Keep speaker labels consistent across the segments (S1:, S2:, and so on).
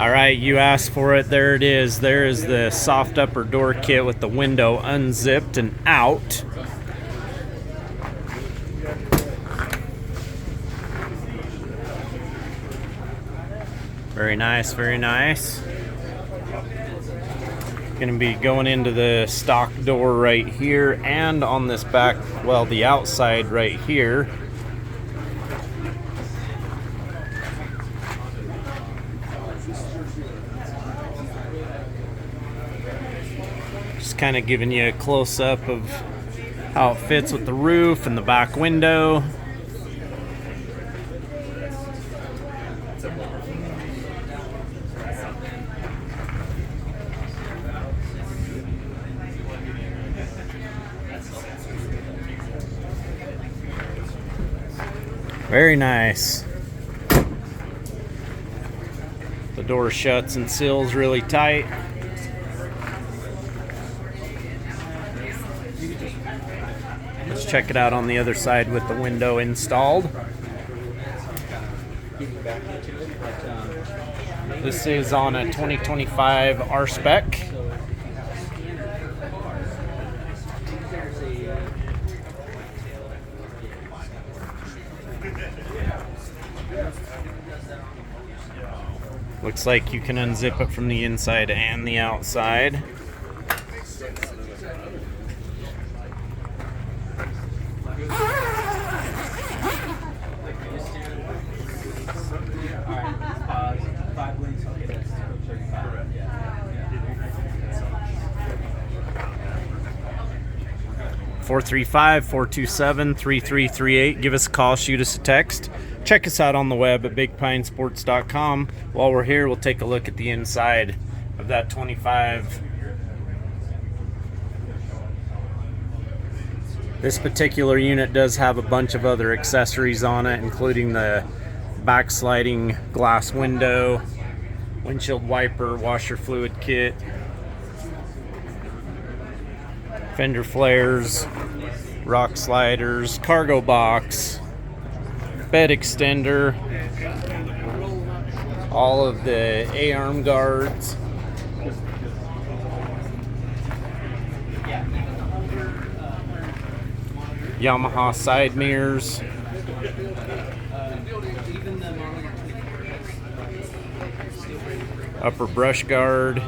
S1: All right, you asked for it. There it is. There is the soft upper door kit with the window unzipped and out. Very nice, very nice. Gonna be going into the stock door right here and on this back, well, the outside right here. Just kind of giving you a close-up of how it fits with the roof and the back window. Very nice. The door shuts and seals really tight. Let's check it out on the other side with the window installed. This is on a 2025 R-Spec. Looks like you can unzip it from the inside and the outside. (435-427-3338). Give us a call, shoot us a text. Check us out on the web at bigpinesports.com. While we're here, we'll take a look at the inside of that 25. This particular unit does have a bunch of other accessories on it, including the backsliding glass window, windshield wiper, washer fluid kit, fender flares, rock sliders, cargo box, bed extender, all of the A-arm guards, Yamaha side mirrors, upper brush guard,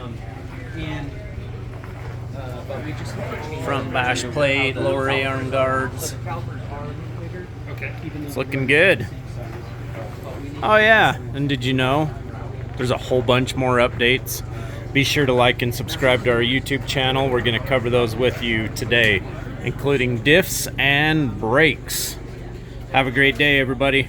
S1: front bash plate, lower A-arm guards. It's looking good. Oh yeah, and did you know there's a whole bunch more updates? Be sure to like and subscribe to our YouTube channel. We're going to cover those with you today, including diffs and brakes. Have a great day, everybody.